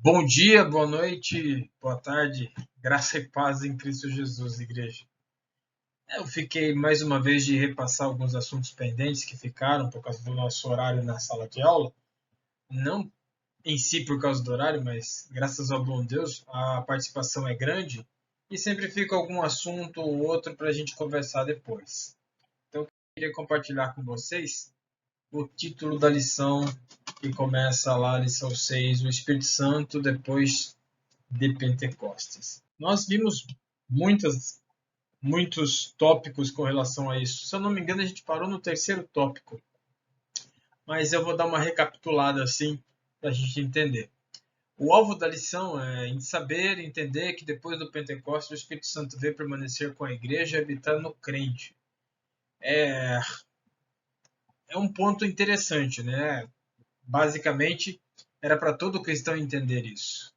Bom dia, boa noite, boa tarde, graça e paz em Cristo Jesus, igreja. Eu fiquei mais uma vez de repassar alguns assuntos pendentes que ficaram por causa do nosso horário na sala de aula. Não em si por causa do horário, mas graças ao bom Deus, a participação é grande e sempre fica algum assunto ou outro para a gente conversar depois. Então, eu queria compartilhar com vocês o título da lição que começa lá, lição 6, o Espírito Santo depois de Pentecostes. Nós vimos muitos tópicos com relação a isso. Se eu não me engano, a gente parou no terceiro tópico, mas eu vou dar uma recapitulada assim para a gente entender. O alvo da lição é em saber e entender que depois do Pentecostes o Espírito Santo veio permanecer com a igreja e habitar no crente. É um ponto interessante, né? Basicamente, era para todo cristão entender isso.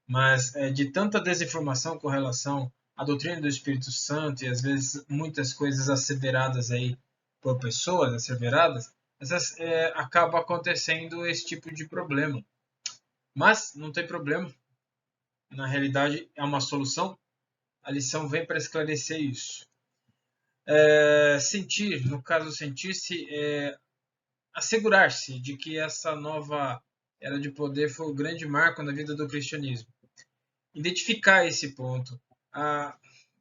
Mas de tanta desinformação com relação à doutrina do Espírito Santo e às vezes muitas coisas asseveradas aí por pessoas asseveradas, acaba acontecendo esse tipo de problema. Mas não tem problema, na realidade é uma solução. A lição vem para esclarecer isso. Sentir, no caso sentir-se, assegurar-se de que essa nova era de poder foi o grande marco na vida do cristianismo. Identificar esse ponto. Ah,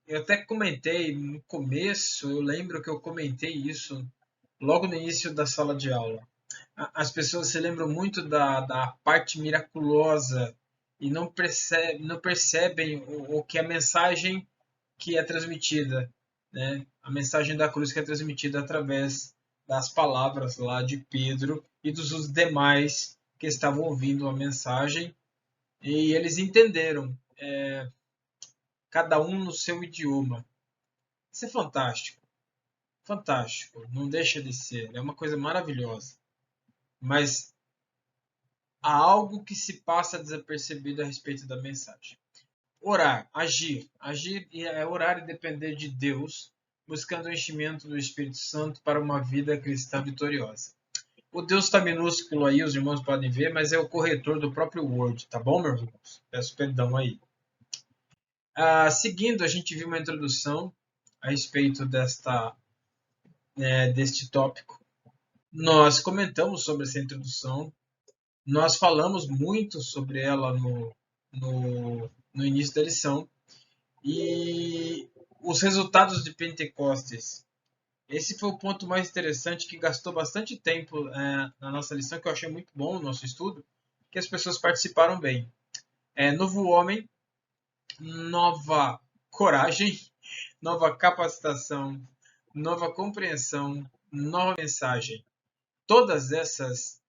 eu até comentei no começo, eu lembro que eu comentei isso logo no início da sala de aula. As pessoas se lembram muito da parte miraculosa e não percebem o que a mensagem que é transmitida, né? A mensagem da cruz que é transmitida através das palavras lá de Pedro e dos demais que estavam ouvindo a mensagem e eles entenderam, cada um no seu idioma. Isso é fantástico, fantástico, não deixa de ser, é uma coisa maravilhosa. Mas há algo que se passa desapercebido a respeito da mensagem. Orar, agir. Agir é orar e depender de Deus, buscando o enchimento do Espírito Santo para uma vida cristã vitoriosa. O Deus está minúsculo aí, os irmãos podem ver, mas é o corretor do próprio Word, tá bom, meus irmãos? Peço perdão aí. Seguindo, a gente viu uma introdução a respeito deste tópico. Nós comentamos sobre essa introdução, nós falamos muito sobre ela no início da lição, e os resultados de Pentecostes. Esse foi o ponto mais interessante que gastou bastante tempo na nossa lição, que eu achei muito bom no nosso estudo, que as pessoas participaram bem. Novo homem, nova coragem, nova capacitação, nova compreensão, nova mensagem. Todas essas,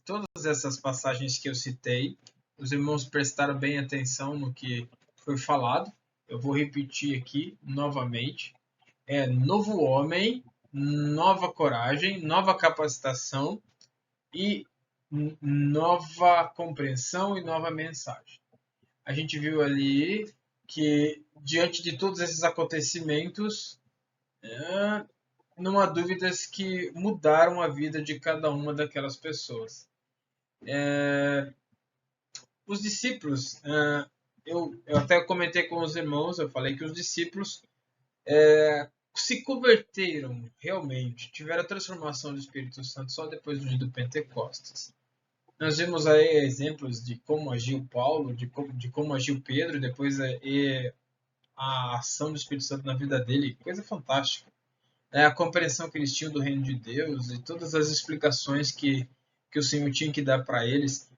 todas essas passagens que eu citei, os irmãos prestaram bem atenção no que foi falado. Eu vou repetir aqui novamente. Novo homem, nova coragem, nova capacitação e nova compreensão e nova mensagem. A gente viu ali que, diante de todos esses acontecimentos, não há dúvidas que mudaram a vida de cada uma daquelas pessoas. Os discípulos, eu até comentei com os irmãos, eu falei que os discípulos se converteram realmente, tiveram a transformação do Espírito Santo só depois do dia do Pentecostes. Nós vimos aí exemplos de como agiu Paulo, de como agiu Pedro, depois a ação do Espírito Santo na vida dele, coisa fantástica. A compreensão que eles tinham do reino de Deus e todas as explicações que o Senhor tinha que dar para eles.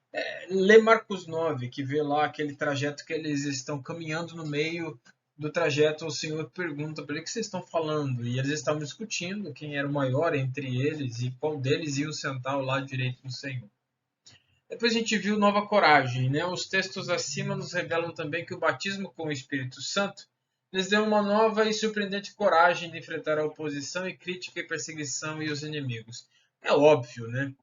Lê Marcos 9, que vê lá aquele trajeto que eles estão caminhando no meio do trajeto, o Senhor pergunta para eles o que vocês estão falando. E eles estavam discutindo quem era o maior entre eles e qual deles ia sentar ao lado direito do Senhor. Depois a gente viu nova coragem, né? Os textos acima nos revelam também que o batismo com o Espírito Santo lhes deu uma nova e surpreendente coragem de enfrentar a oposição e crítica e perseguição e os inimigos. É óbvio, né?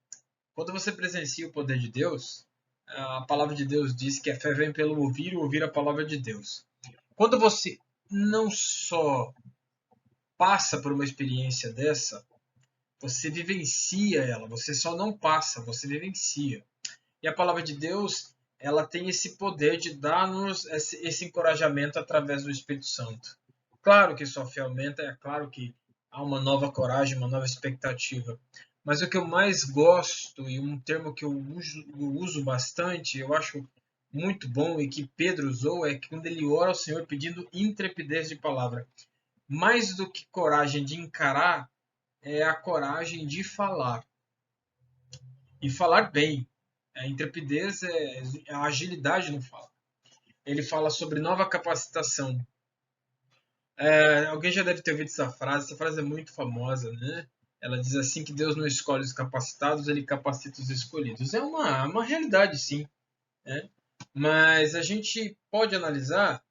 Quando você presencia o poder de Deus, a palavra de Deus diz que a fé vem pelo ouvir e ouvir a palavra de Deus. Quando você não só passa por uma experiência dessa, você vivencia ela. Você só não passa, você vivencia. E a palavra de Deus ela tem esse poder de dar-nos esse encorajamento através do Espírito Santo. Claro que sua fé aumenta, é claro que há uma nova coragem, uma nova expectativa. Mas o que eu mais gosto, e um termo que eu uso bastante, eu acho muito bom e que Pedro usou, é que quando ele ora ao Senhor pedindo intrepidez de palavra. Mais do que coragem de encarar, é a coragem de falar. E falar bem. A intrepidez é a agilidade no fala. Ele fala sobre nova capacitação. Alguém já deve ter ouvido essa frase é muito famosa, né? Ela diz assim que Deus não escolhe os capacitados, ele capacita os escolhidos. É uma realidade, sim, né? Mas a gente pode analisar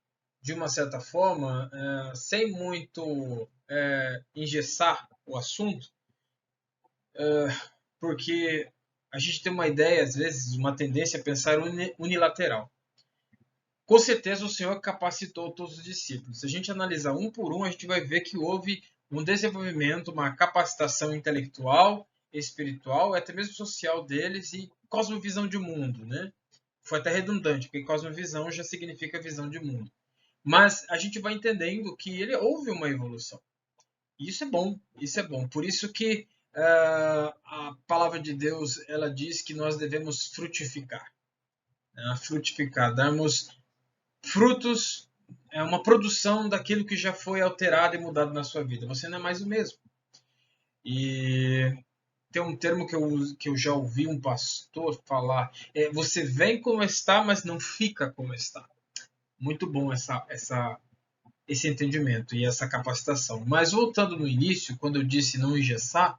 de uma certa forma, sem muito engessar o assunto, porque a gente tem uma ideia, às vezes, uma tendência a pensar unilateral. Com certeza o Senhor capacitou todos os discípulos. Se a gente analisar um por um, a gente vai ver que houve um desenvolvimento, uma capacitação intelectual, espiritual, até mesmo social deles e cosmovisão de mundo, né? Foi até redundante, porque cosmovisão já significa visão de mundo. Mas a gente vai entendendo que houve uma evolução. E isso é bom, isso é bom. Por isso que a palavra de Deus ela diz que nós devemos frutificar, né? Frutificar, darmos frutos, é uma produção daquilo que já foi alterado e mudado na sua vida. Você não é mais o mesmo. E tem um termo que eu já ouvi um pastor falar, você vem como está, mas não fica como está. Muito bom esse entendimento e essa capacitação. Mas voltando no início, quando eu disse não engessar,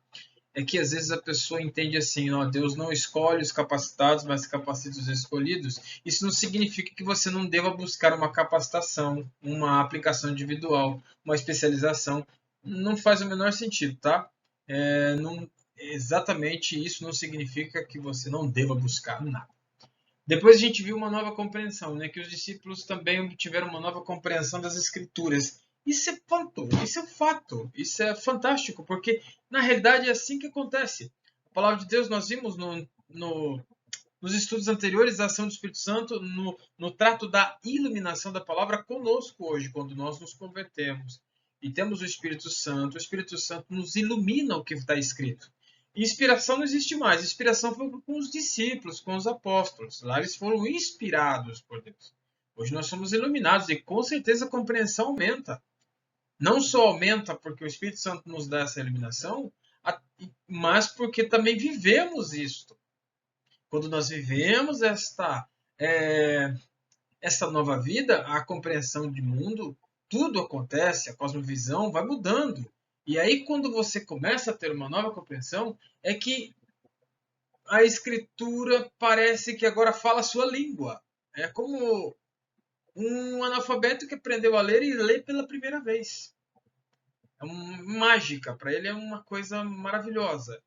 é que às vezes a pessoa entende assim, ó, Deus não escolhe os capacitados, mas capacita os escolhidos. Isso não significa que você não deva buscar uma capacitação, uma aplicação individual, uma especialização. Não faz o menor sentido, tá? Não, exatamente isso não significa que você não deva buscar nada. Depois a gente viu uma nova compreensão, né? Que os discípulos também tiveram uma nova compreensão das Escrituras. Isso é ponto, isso é fato, isso é fantástico, porque na realidade é assim que acontece. A palavra de Deus nós vimos nos estudos anteriores a ação do Espírito Santo, no trato da iluminação da palavra conosco hoje, quando nós nos convertemos e temos o Espírito Santo nos ilumina o que está escrito. Inspiração não existe mais. Inspiração foi com os discípulos, com os apóstolos. Lá eles foram inspirados por Deus. Hoje nós somos iluminados e com certeza a compreensão aumenta. Não só aumenta porque o Espírito Santo nos dá essa iluminação, mas porque também vivemos isto. Quando nós vivemos esta nova vida, a compreensão de mundo, tudo acontece, a cosmovisão vai mudando. E aí, quando você começa a ter uma nova compreensão, é que a escritura parece que agora fala a sua língua. É como um analfabeto que aprendeu a ler e lê pela primeira vez. É mágica, para ele é uma coisa maravilhosa.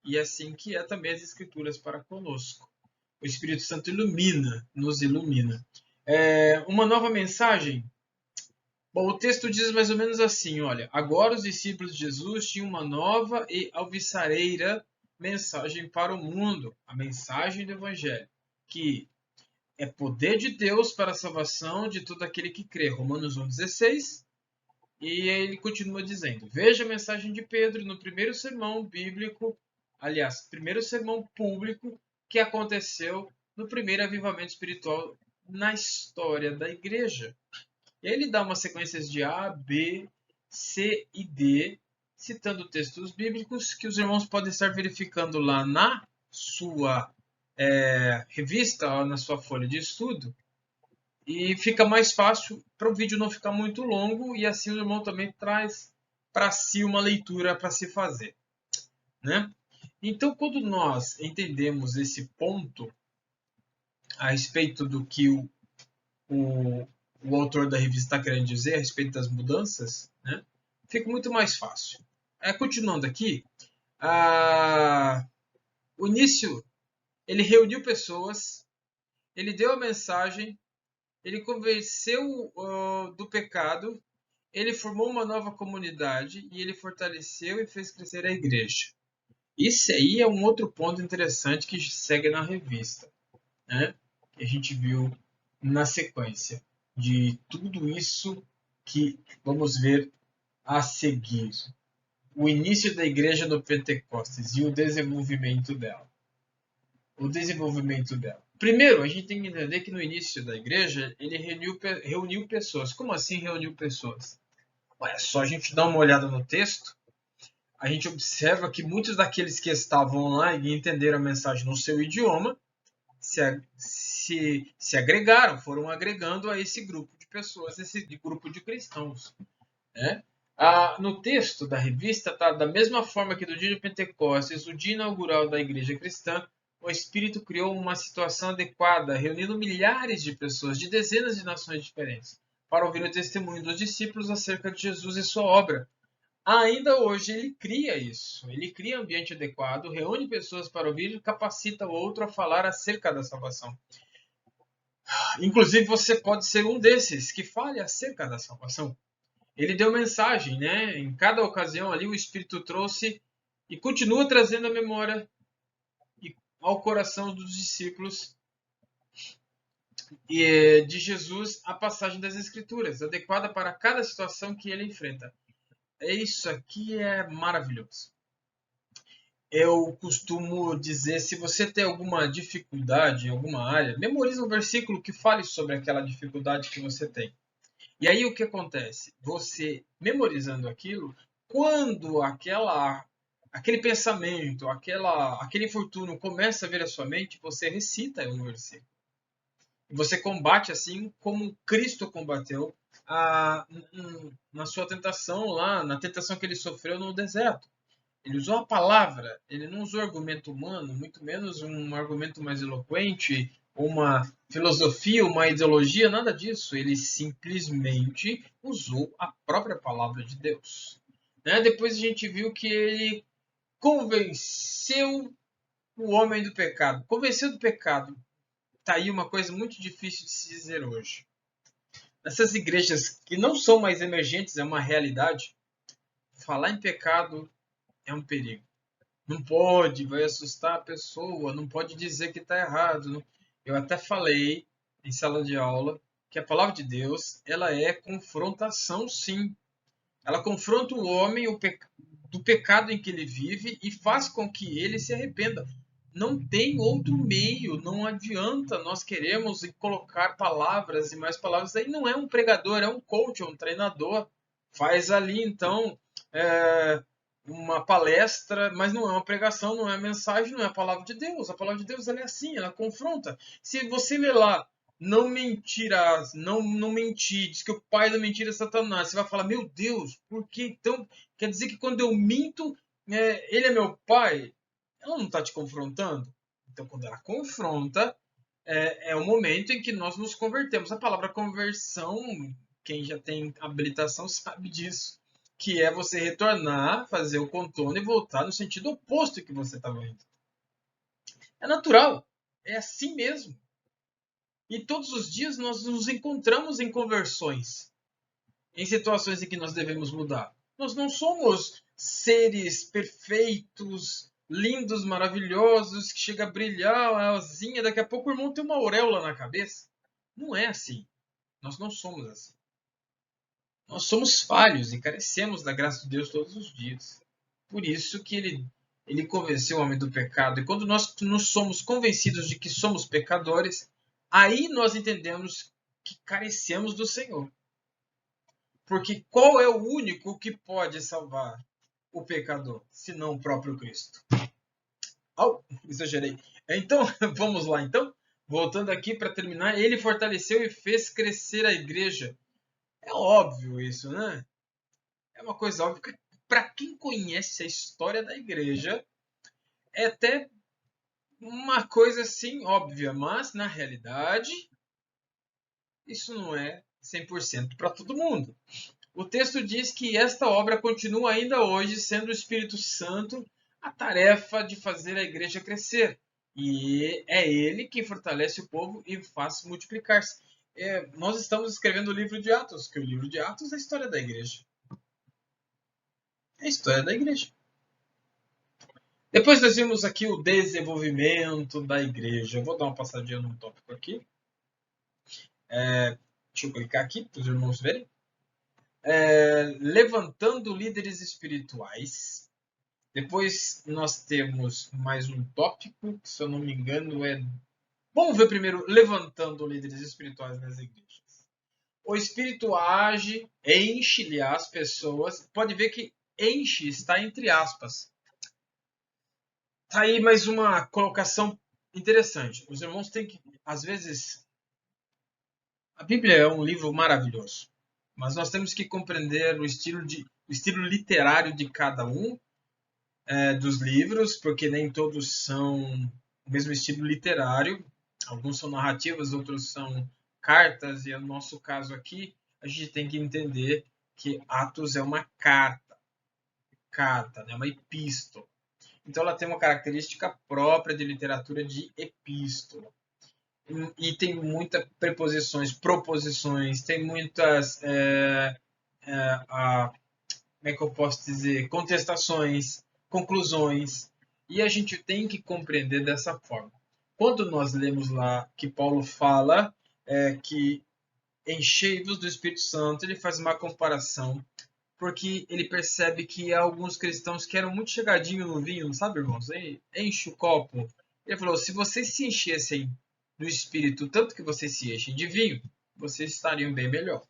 E é assim que é também as escrituras para conosco. O Espírito Santo ilumina, nos ilumina. Uma nova mensagem. Bom, o texto diz mais ou menos assim, olha, agora os discípulos de Jesus tinham uma nova e alvissareira mensagem para o mundo, a mensagem do Evangelho, que é poder de Deus para a salvação de todo aquele que crê. Romanos 1,16. E ele continua dizendo, veja a mensagem de Pedro no primeiro sermão bíblico, aliás, primeiro sermão público que aconteceu no primeiro avivamento espiritual na história da igreja. E aí ele dá uma sequência de A, B, C e D, citando textos bíblicos que os irmãos podem estar verificando lá na sua revista, na sua folha de estudo. E fica mais fácil para o vídeo não ficar muito longo e assim o irmão também traz para si uma leitura para se fazer, né? Então, quando nós entendemos esse ponto a respeito do que o autor da revista está querendo dizer a respeito das mudanças, né? Fica muito mais fácil. Continuando aqui, o início, ele reuniu pessoas, ele deu a mensagem, ele convenceu do pecado, ele formou uma nova comunidade e ele fortaleceu e fez crescer a igreja. Isso aí é um outro ponto interessante que segue na revista, né? E a gente viu na sequência de tudo isso que vamos ver a seguir. O início da igreja no Pentecostes e o desenvolvimento dela. Primeiro, a gente tem que entender que no início da igreja ele reuniu pessoas. Como assim reuniu pessoas? É só a gente dar uma olhada no texto, a gente observa que muitos daqueles que estavam lá e entenderam a mensagem no seu idioma se agregaram, foram agregando a esse grupo de pessoas, esse grupo de cristãos. Né? No texto da revista, tá, da mesma forma que do dia de Pentecostes, o dia inaugural da igreja cristã, o Espírito criou uma situação adequada, reunindo milhares de pessoas de dezenas de nações diferentes, para ouvir o testemunho dos discípulos acerca de Jesus e sua obra. Ainda hoje ele cria isso, ele cria ambiente adequado, reúne pessoas para ouvir e capacita o outro a falar acerca da salvação. Inclusive você pode ser um desses que fale acerca da salvação. Ele deu mensagem, né? Em cada ocasião ali o Espírito trouxe e continua trazendo a memória ao coração dos discípulos de Jesus a passagem das Escrituras, adequada para cada situação que ele enfrenta. Isso aqui é maravilhoso. Eu costumo dizer, se você tem alguma dificuldade em alguma área, memorize um versículo que fale sobre aquela dificuldade que você tem. E aí o que acontece? Você memorizando aquilo, quando aquele pensamento, aquele infortúnio começa a vir à sua mente, você recita um versículo. E você combate assim como Cristo combateu na sua tentação lá, na tentação que ele sofreu no deserto. Ele usou a palavra, ele não usou argumento humano, muito menos um argumento mais eloquente, uma filosofia, uma ideologia, nada disso. Ele simplesmente usou a própria palavra de Deus. Né? Depois a gente viu que ele convenceu o homem do pecado. Convenceu do pecado. Está aí uma coisa muito difícil de se dizer hoje. Nessas igrejas que não são mais emergentes, é uma realidade, falar em pecado é um perigo. Não pode, vai assustar a pessoa, não pode dizer que está errado. Eu até falei em sala de aula que a palavra de Deus ela é confrontação, sim. Ela confronta o homem do pecado em que ele vive e faz com que ele se arrependa. Não tem outro meio, não adianta nós queremos colocar palavras e mais palavras. Aí não é um pregador, é um coach, é um treinador. Faz ali, então, uma palestra, mas não é uma pregação, não é mensagem, não é a palavra de Deus. A palavra de Deus ela é assim, ela confronta. Se você ler lá, não mentirás, não mentir, diz que o pai da mentira é Satanás, você vai falar, meu Deus, por que então? Quer dizer que quando eu minto, ele é meu pai? Ela não está te confrontando? Então, quando ela confronta, é o momento em que nós nos convertemos. A palavra conversão, quem já tem habilitação sabe disso, que é você retornar, fazer o contorno e voltar no sentido oposto que você estava indo. É natural, é assim mesmo. E todos os dias nós nos encontramos em conversões, em situações em que nós devemos mudar. Nós não somos seres perfeitos, lindos, maravilhosos, que chega a brilhar a asinha, daqui a pouco o irmão tem uma auréola na cabeça. Não é assim. Nós não somos assim. Nós somos falhos e carecemos da graça de Deus todos os dias. Por isso que ele convenceu o homem do pecado. E quando nós nos somos convencidos de que somos pecadores, aí nós entendemos que carecemos do Senhor. Porque qual é o único que pode salvar o pecador, senão o próprio Cristo? Exagerei. Então, vamos lá então. Voltando aqui para terminar, ele fortaleceu e fez crescer a igreja. É óbvio isso, né? É uma coisa óbvia. Para quem conhece a história da igreja, é até uma coisa assim óbvia, mas na realidade isso não é 100% para todo mundo. O texto diz que esta obra continua ainda hoje, sendo o Espírito Santo a tarefa de fazer a igreja crescer. E é ele que fortalece o povo e faz multiplicar-se. Nós estamos escrevendo o livro de Atos, que o livro de Atos é a história da igreja. É a história da igreja. Depois nós vimos aqui o desenvolvimento da igreja. Eu vou dar uma passadinha num tópico aqui. Deixa eu clicar aqui para os irmãos verem. Levantando líderes espirituais. Depois nós temos mais um tópico, que, se eu não me engano, é. Vamos ver primeiro, levantando líderes espirituais nas igrejas. O Espírito age, enche-lhe as pessoas. Pode ver que enche está entre aspas. Tá aí mais uma colocação interessante. Os irmãos têm que, às vezes, a Bíblia é um livro maravilhoso, mas nós temos que compreender o estilo literário de cada um dos livros, porque nem todos são o mesmo estilo literário. Alguns são narrativas, outros são cartas, e no nosso caso aqui, a gente tem que entender que Atos é uma carta, né? Uma epístola. Então ela tem uma característica própria de literatura de epístola. E tem muitas preposições, proposições, tem muitas, como é que eu posso dizer, contestações, conclusões. E a gente tem que compreender dessa forma. Quando nós lemos lá que Paulo fala que enchei-vos do Espírito Santo, ele faz uma comparação, porque ele percebe que há alguns cristãos que eram muito chegadinhos no vinho, sabe, irmãos? Enche o copo. Ele falou, se vocês se enchessem do Espírito tanto que vocês se enchem de vinho, vocês estariam bem melhor.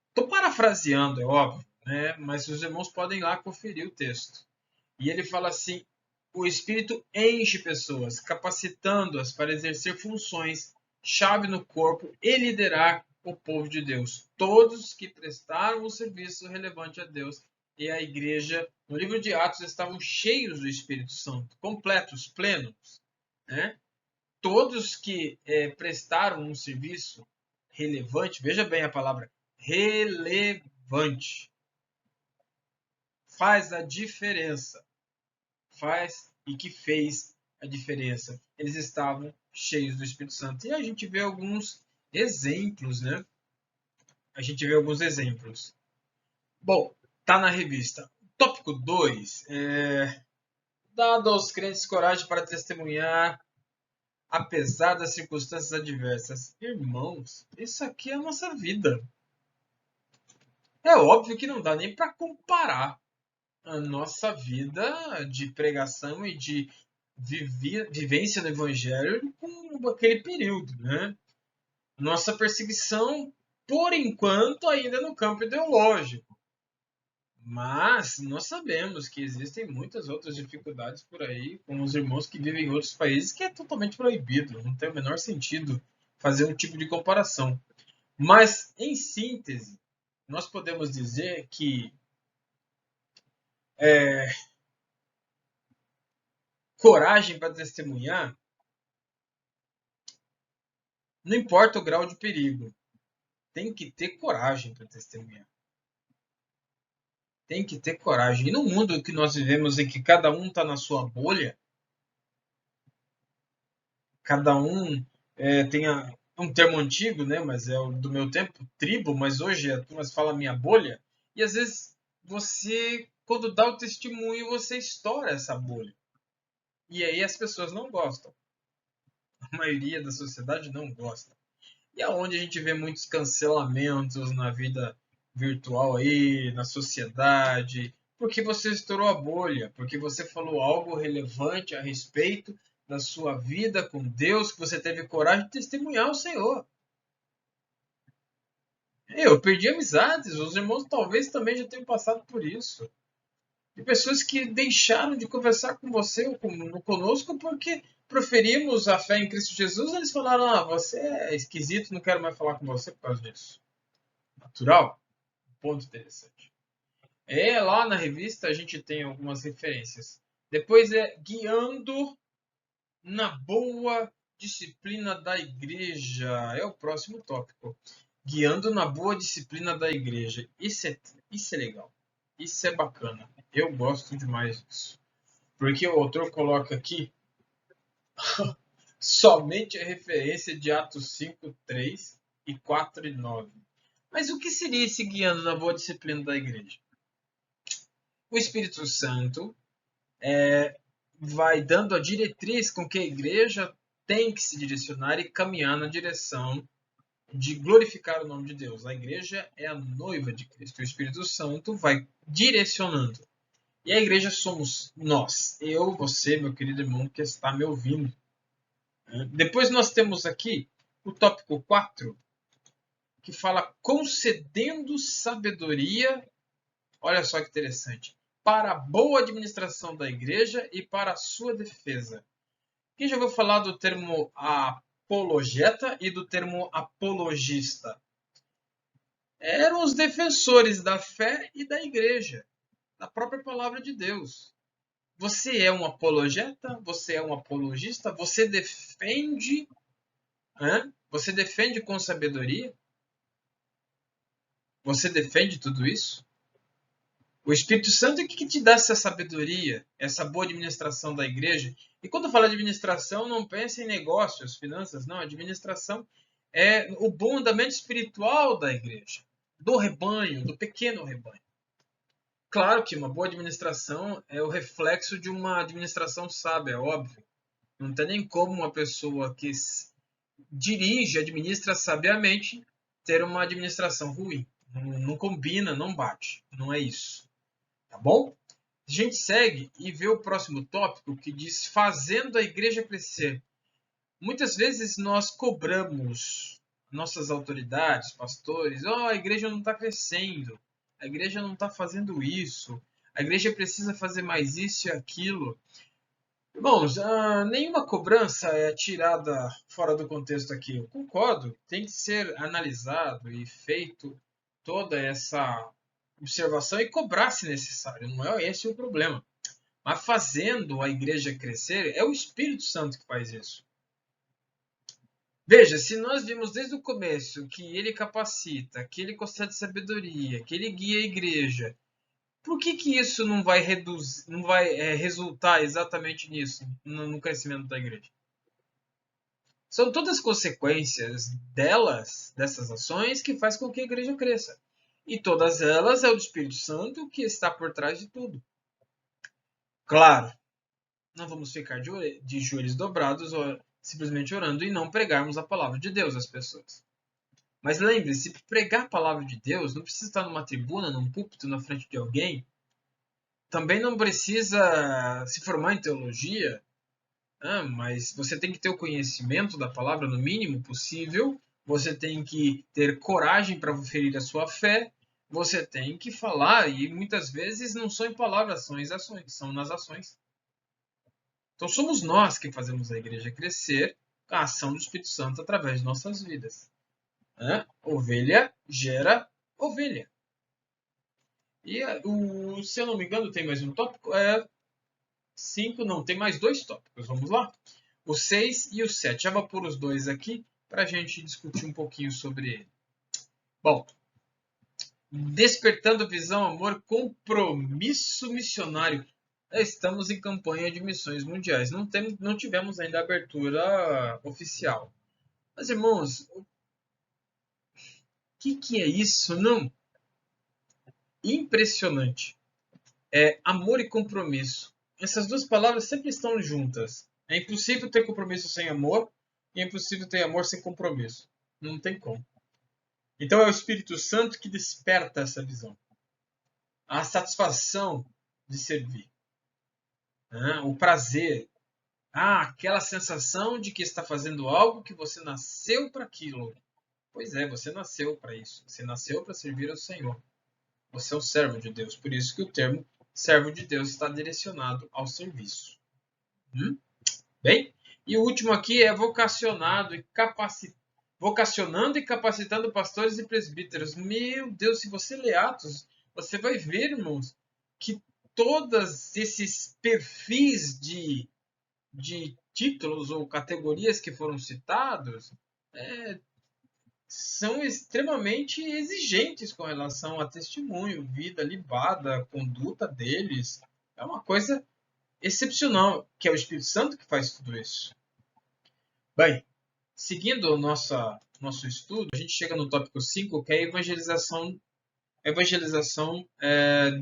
Estou parafraseando, é óbvio, né? Mas os irmãos podem ir lá conferir o texto. E ele fala assim, o Espírito enche pessoas, capacitando-as para exercer funções chave no corpo e liderar o povo de Deus. Todos que prestaram o serviço relevante a Deus e à igreja, no livro de Atos, estavam cheios do Espírito Santo, completos, plenos. Né? Todos que prestaram um serviço relevante, veja bem a palavra relevante, faz a diferença. Faz e que fez a diferença. Eles estavam cheios do Espírito Santo. E a gente vê alguns exemplos, né? A gente vê alguns exemplos. Bom, tá na revista. Tópico 2. Dado aos crentes coragem para testemunhar, apesar das circunstâncias adversas. Irmãos, isso aqui é a nossa vida. É óbvio que não dá nem para comparar a nossa vida de pregação e de vivência no Evangelho com aquele período, né? Nossa perseguição, por enquanto, ainda no campo ideológico. Mas nós sabemos que existem muitas outras dificuldades por aí, com os irmãos que vivem em outros países, que é totalmente proibido. Não tem o menor sentido fazer um tipo de comparação. Mas, em síntese, nós podemos dizer que é, coragem para testemunhar não importa o grau de perigo. Tem que ter coragem para testemunhar. Tem que ter coragem. E no mundo que nós vivemos, em que cada um está na sua bolha, cada um tem um termo antigo, né? Mas é do meu tempo, tribo, mas hoje a turma fala minha bolha. E às vezes você, quando dá o testemunho, você estoura essa bolha. E aí as pessoas não gostam. A maioria da sociedade não gosta. E é onde a gente vê muitos cancelamentos na vida virtual aí, na sociedade, porque você estourou a bolha, porque você falou algo relevante a respeito da sua vida com Deus, que você teve coragem de testemunhar o Senhor. Eu perdi amizades, os irmãos talvez também já tenham passado por isso. De pessoas que deixaram de conversar com você ou conosco porque proferimos a fé em Cristo Jesus, eles falaram: ah, você é esquisito, não quero mais falar com você por causa disso. Natural? Ponto interessante. Lá na revista a gente tem algumas referências. Depois guiando na boa disciplina da igreja. É o próximo tópico. Guiando na boa disciplina da igreja. Isso é legal. Isso é bacana. Eu gosto demais disso. Porque o autor coloca aqui somente a referência de Atos 5, 3 e 4 e 9. Mas o que seria esse guiando na boa disciplina da igreja? O Espírito Santo vai dando a diretriz com que a igreja tem que se direcionar e caminhar na direção de glorificar o nome de Deus. A igreja é a noiva de Cristo. O Espírito Santo vai direcionando. E a igreja somos nós. Eu, você, meu querido irmão que está me ouvindo. Depois nós temos aqui o tópico 4, que fala concedendo sabedoria. Olha só que interessante. Para a boa administração da igreja e para a sua defesa. Quem já ouviu falar do termo apologeta e do termo apologista? Eram os defensores da fé e da igreja, da própria palavra de Deus. Você é um apologeta? Você é um apologista? Você defende? Você defende com sabedoria? Você defende tudo isso? O Espírito Santo é que te dá essa sabedoria, essa boa administração da igreja. E quando fala de administração, não pense em negócios, finanças, não. A administração é o bom andamento espiritual da igreja, do rebanho, do pequeno rebanho. Claro que uma boa administração é o reflexo de uma administração sábia, é óbvio. Não tem nem como uma pessoa que dirige, administra sabiamente, ter uma administração ruim. Não combina, não bate. Não é isso. Tá bom? A gente segue e vê o próximo tópico que diz fazendo a igreja crescer. Muitas vezes nós cobramos nossas autoridades, pastores, a igreja não está crescendo, a igreja não está fazendo isso, a igreja precisa fazer mais isso e aquilo. Irmãos, nenhuma cobrança é tirada fora do contexto aqui. Eu concordo, tem que ser analisado e feito toda essa observação e cobrar se necessário. Não é esse o problema. Mas fazendo a igreja crescer, é o Espírito Santo que faz isso. Veja, se nós vimos desde o começo que ele capacita, que ele concede sabedoria, que ele guia a igreja, por que isso não vai resultar exatamente nisso, no crescimento da igreja? São todas consequências dessas ações, que faz com que a igreja cresça. E todas elas é o Espírito Santo que está por trás de tudo. Claro, não vamos ficar de joelhos dobrados ou simplesmente orando e não pregarmos a palavra de Deus às pessoas. Mas lembre-se, pregar a palavra de Deus não precisa estar numa tribuna, num púlpito, na frente de alguém. Também não precisa se formar em teologia, mas você tem que ter o conhecimento da palavra no mínimo possível. Você tem que ter coragem para ferir a sua fé. Você tem que falar, e muitas vezes não são em palavras, são em ações, são nas ações. Então somos nós que fazemos a igreja crescer com a ação do Espírito Santo através de nossas vidas. Ovelha gera ovelha. E se eu não me engano, tem mais um tópico? 5, não, tem mais 2 tópicos. Vamos lá? O 6 e o 7. Já vou pôr os dois aqui para a gente discutir um pouquinho sobre ele. Bom, despertando visão, amor, compromisso missionário. Estamos em campanha de missões mundiais. Não tivemos ainda a abertura oficial. Mas, irmãos, o que é isso? Não. Impressionante. Amor e compromisso. Essas duas palavras sempre estão juntas. É impossível ter compromisso sem amor e é impossível ter amor sem compromisso. Não tem como. Então é o Espírito Santo que desperta essa visão. A satisfação de servir. O prazer. Aquela sensação de que está fazendo algo que você nasceu para aquilo. Pois é, você nasceu para isso. Você nasceu para servir ao Senhor. Você é um servo de Deus. Por isso que o termo servo de Deus está direcionado ao serviço. Bem, e o último aqui é vocacionando e vocacionando e capacitando pastores e presbíteros. Meu Deus, se você ler Atos, você vai ver, irmãos, que todos esses perfis de títulos ou categorias que foram citados são extremamente exigentes com relação a testemunho, vida libada, conduta deles. É uma coisa excepcional, que é o Espírito Santo que faz tudo isso. Bem, seguindo o nosso estudo, a gente chega no tópico 5, que é a evangelização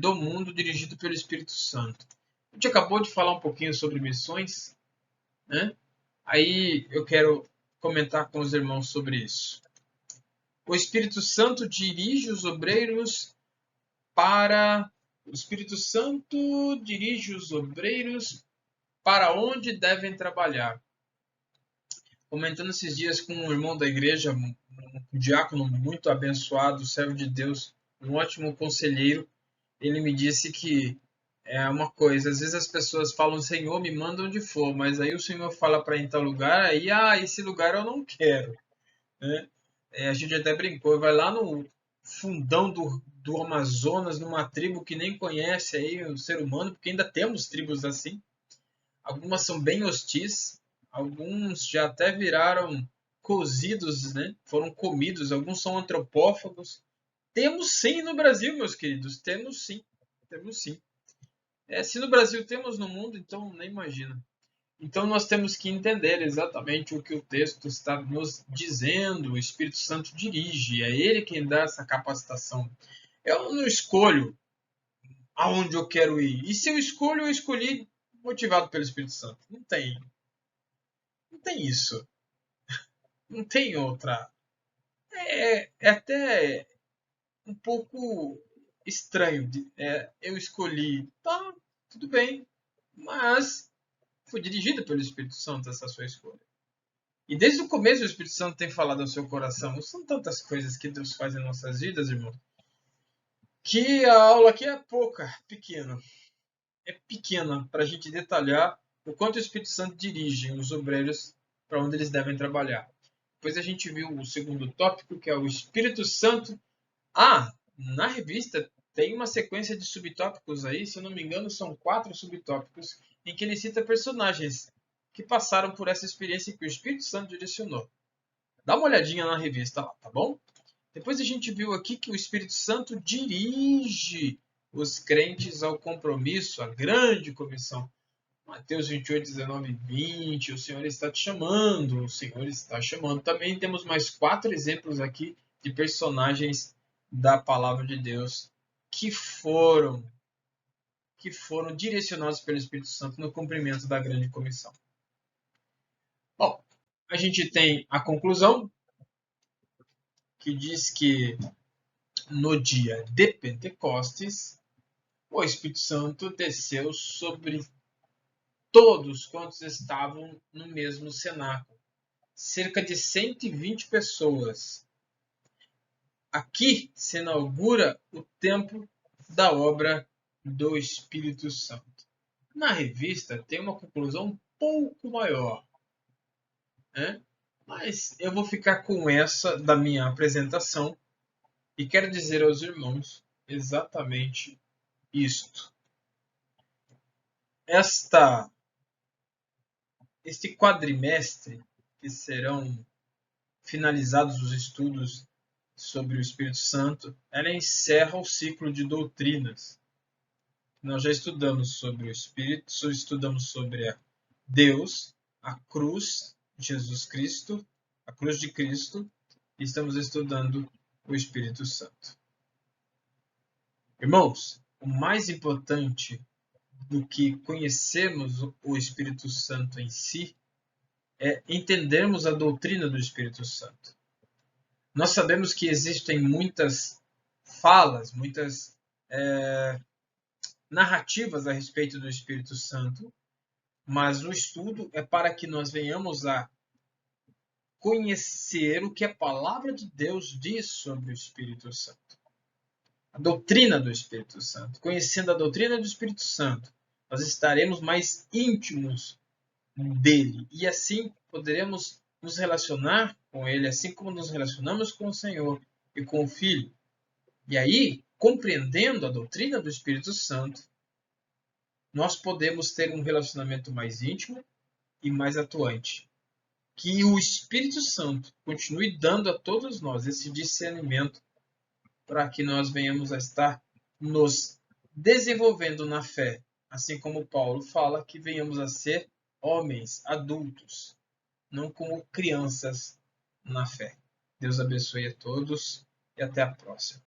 do mundo dirigido pelo Espírito Santo. A gente acabou de falar um pouquinho sobre missões, né? Aí eu quero comentar com os irmãos sobre isso. O Espírito Santo dirige os obreiros para... O Espírito Santo dirige os obreiros para onde devem trabalhar. Comentando esses dias com um irmão da igreja, um diácono muito abençoado, servo de Deus, um ótimo conselheiro, ele me disse que é uma coisa, às vezes as pessoas falam, Senhor, me manda onde for, mas aí o Senhor fala para ir em tal lugar, aí, esse lugar eu não quero, né? A gente até brincou, vai lá no fundão do Amazonas, numa tribo que nem conhece aí o ser humano, porque ainda temos tribos assim. Algumas são bem hostis, alguns já até viraram cozidos, né? Foram comidos, alguns são antropófagos. Temos sim no Brasil, meus queridos, temos sim, temos sim. Se no Brasil temos no mundo, então nem imagina. Então nós temos que entender exatamente o que o texto está nos dizendo. O Espírito Santo dirige, é ele quem dá essa capacitação. Eu não escolho aonde eu quero ir. E se eu escolho, eu escolhi motivado pelo Espírito Santo. Não tem isso. Não tem outra. É até um pouco estranho. Eu escolhi, tá, tudo bem, mas foi dirigido pelo Espírito Santo essa sua escolha. E desde o começo o Espírito Santo tem falado ao seu coração. São tantas coisas que Deus faz em nossas vidas, irmão, que a aula aqui é pequena. É pequena para a gente detalhar o quanto o Espírito Santo dirige os obreiros para onde eles devem trabalhar. Depois a gente viu o segundo tópico, que é o Espírito Santo. Na revista tem uma sequência de subtópicos aí, se eu não me engano, são 4 subtópicos, em que ele cita personagens que passaram por essa experiência que o Espírito Santo direcionou. Dá uma olhadinha na revista lá, tá bom? Depois a gente viu aqui que o Espírito Santo dirige os crentes ao compromisso, à grande comissão. Mateus 28, 19 e 20, o Senhor está te chamando, o Senhor está chamando. Também temos mais 4 exemplos aqui de personagens da palavra de Deus que foram direcionados pelo Espírito Santo no cumprimento da grande comissão. Bom, a gente tem a conclusão, que diz que no dia de Pentecostes, o Espírito Santo desceu sobre todos quantos estavam no mesmo cenáculo. Cerca de 120 pessoas. Aqui se inaugura o tempo da obra do Espírito Santo. Na revista tem uma conclusão um pouco maior, né? Mas eu vou ficar com essa da minha apresentação e quero dizer aos irmãos exatamente isto. Este quadrimestre, que serão finalizados os estudos sobre o Espírito Santo, ela encerra o ciclo de doutrinas. Nós já estudamos sobre o Espírito, estudamos sobre Deus, a cruz, Jesus Cristo, a cruz de Cristo, e estamos estudando o Espírito Santo. Irmãos, o mais importante do que conhecermos o Espírito Santo em si é entendermos a doutrina do Espírito Santo. Nós sabemos que existem muitas falas, muitas narrativas a respeito do Espírito Santo, mas o estudo é para que nós venhamos a conhecer o que a palavra de Deus diz sobre o Espírito Santo. A doutrina do Espírito Santo. Conhecendo a doutrina do Espírito Santo, nós estaremos mais íntimos dele e assim poderemos nos relacionar com ele, assim como nos relacionamos com o Senhor e com o Filho. E aí, compreendendo a doutrina do Espírito Santo, nós podemos ter um relacionamento mais íntimo e mais atuante. Que o Espírito Santo continue dando a todos nós esse discernimento para que nós venhamos a estar nos desenvolvendo na fé, assim como Paulo fala, que venhamos a ser homens adultos, não como crianças na fé. Deus abençoe a todos e até a próxima.